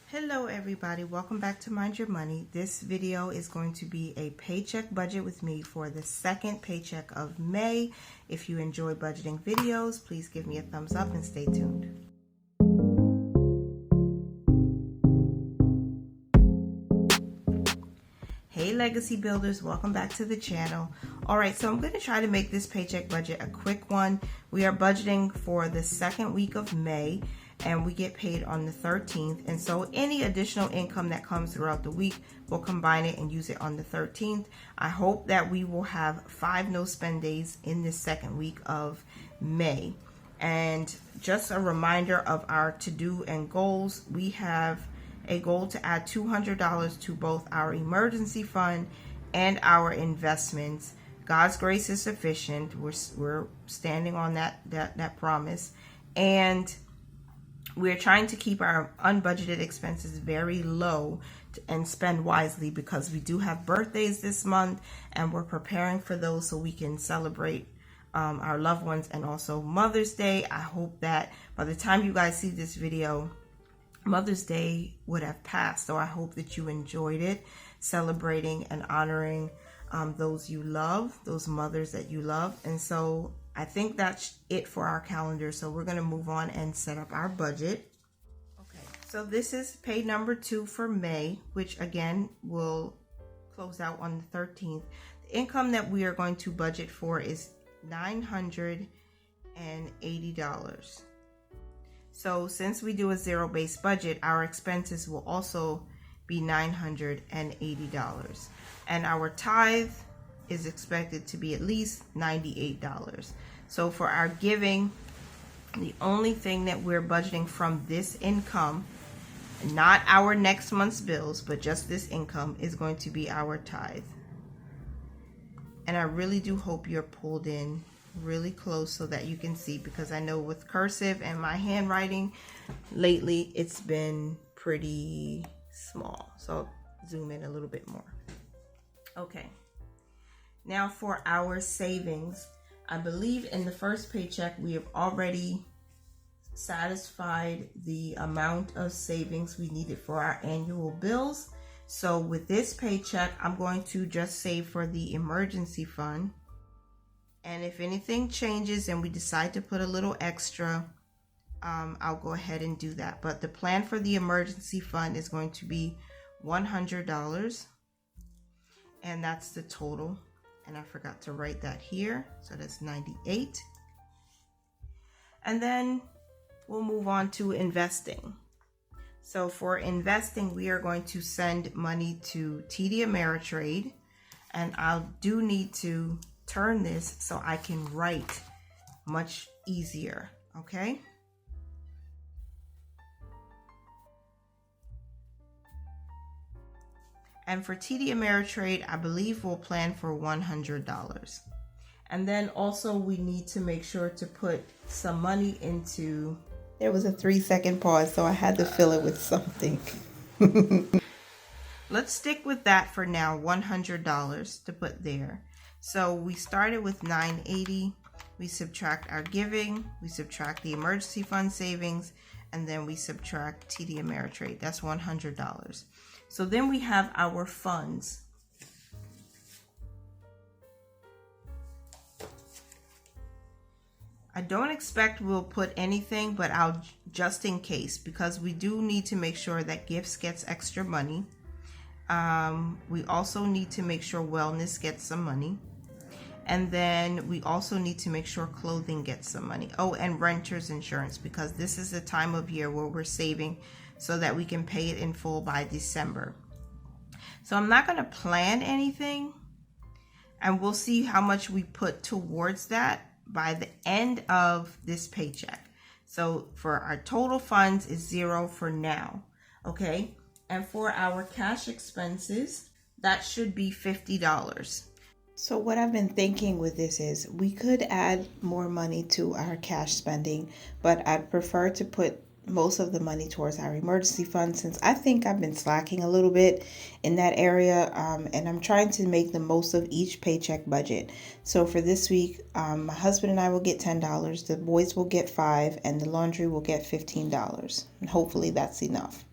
Hello everybody, welcome back to Mind Your Money. This video is going to be a paycheck budget with me for the second paycheck of May. If you enjoy budgeting videos, please give me a thumbs up and stay tuned. Hey legacy builders, welcome back to the channel. Alright, so I'm going to try to make this paycheck budget a quick one. We are budgeting for the second week of May, and we get paid on the 13th, and so any additional income that comes throughout the week, we'll combine it and use it on the 13th. I hope that we will have 5 no spend days in this second week of May. And just a reminder of our to-do and goals, we have a goal to add $200 to both our emergency fund and our investments. God's grace is sufficient. We're standing on that promise, and we're trying to keep our unbudgeted expenses very low and spend wisely, because we do have birthdays this month and we're preparing for those so we can celebrate our loved ones, and also Mother's Day. I hope that by the time you guys see this video, Mother's Day would have passed. So I hope that you enjoyed it, celebrating and honoring those you love, those mothers that you love. And so I think that's it for our calendar. So we're going to move on and set up our budget. Okay, so this is pay number 2 for May, which again will close out on the 13th. The income that we are going to budget for is $980. So since we do a zero-based budget, our expenses will also be $980. And our tithe is expected to be at least $98. So for our giving, the only thing that we're budgeting from this income, not our next month's bills, but just this income, is going to be our tithe. And I really do hope you're pulled in really close so that you can see, because I know with cursive and my handwriting lately, it's been pretty small. So zoom in a little bit more. Okay. Now for our savings, I believe in the first paycheck we have already satisfied the amount of savings we needed for our annual bills. So with this paycheck, I'm going to just save for the emergency fund. And if anything changes and we decide to put a little extra, I'll go ahead and do that. But the plan for the emergency fund is going to be $100. And that's the total. And I forgot to write that here. So that's 98. And then we'll move on to investing. So for investing, we are going to send money to TD Ameritrade. And I do need to turn this so I can write much easier. Okay. And for TD Ameritrade, I believe we'll plan for $100. And then also we need to make sure to put some money into... There was a 3-second pause, so I had to fill it with something. Let's stick with that for now, $100 to put there. So we started with $980. We subtract our giving, we subtract the emergency fund savings, and then we subtract TD Ameritrade. That's $100. So then we have our funds. I don't expect we'll put anything, but I'll just in case, because we do need to make sure that gifts gets extra money. We also need to make sure wellness gets some money. And then we also need to make sure clothing gets some money. Oh, and renter's insurance, because this is the time of year where we're saving so that we can pay it in full by December. So I'm not going to plan anything, and we'll see how much we put towards that by the end of this paycheck. So for our total funds is 0 for now. Okay. And for our cash expenses, that should be $50. So what I've been thinking with this is we could add more money to our cash spending, but I'd prefer to put most of the money towards our emergency fund, since I think I've been slacking a little bit in that area, and I'm trying to make the most of each paycheck budget. So for this week, my husband and I will get $10, the boys will get $5, and the laundry will get $15, and hopefully that's enough.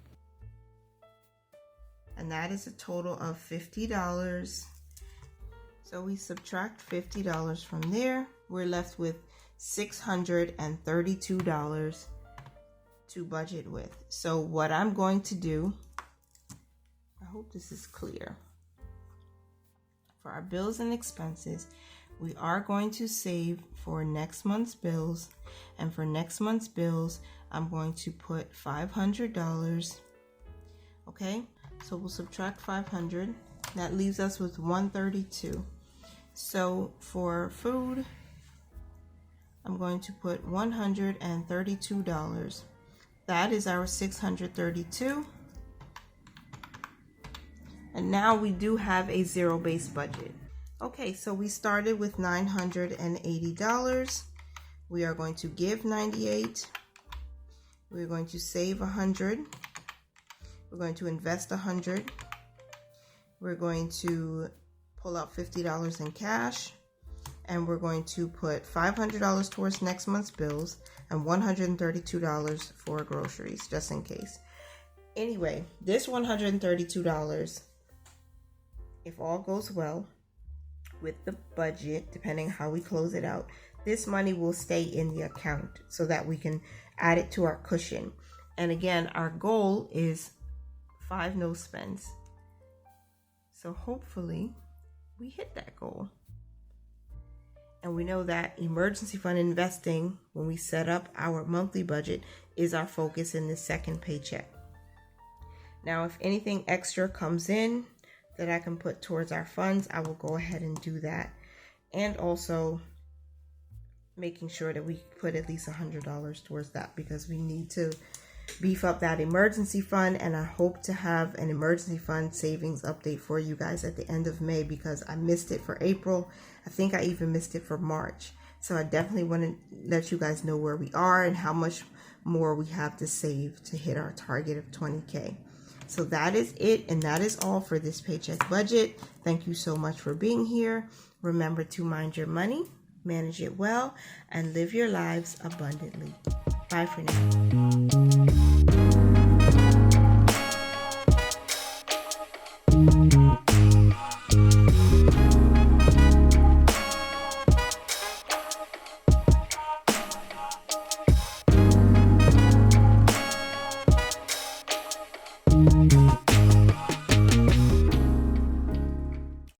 and that is a total of $50. So we subtract $50 from there. We're left with $632 to budget with. So what I'm going to do, I hope this is clear. For our bills and expenses, we are going to save for next month's bills. And for next month's bills, I'm going to put $500. Okay, so we'll subtract 500. That leaves us with 132. So for food, I'm going to put $132. That is our $632. And now we do have a zero-based budget. Okay, so we started with $980. We are going to give $98. We're going to save $100. We're going to invest $100. We're going to pull out $50 in cash. And we're going to put $500 towards next month's bills and $132 for groceries, just in case. Anyway, this $132, if all goes well with the budget, depending how we close it out, this money will stay in the account so that we can add it to our cushion. And again, our goal is 5 no spends. So hopefully we hit that goal. And we know that emergency fund investing, when we set up our monthly budget, is our focus in this second paycheck. Now, if anything extra comes in that I can put towards our funds, I will go ahead and do that. And also making sure that we put at least $100 towards that, because we need to beef up that emergency fund. And I hope to have an emergency fund savings update for you guys at the end of May, because I missed it for April. I think I even missed it for March. So I definitely want to let you guys know where we are and how much more we have to save to hit our target of 20K. So that is it, and that is all for this paycheck budget. Thank you so much for being here. Remember to mind your money, manage it well, and live your lives abundantly. Bye for now.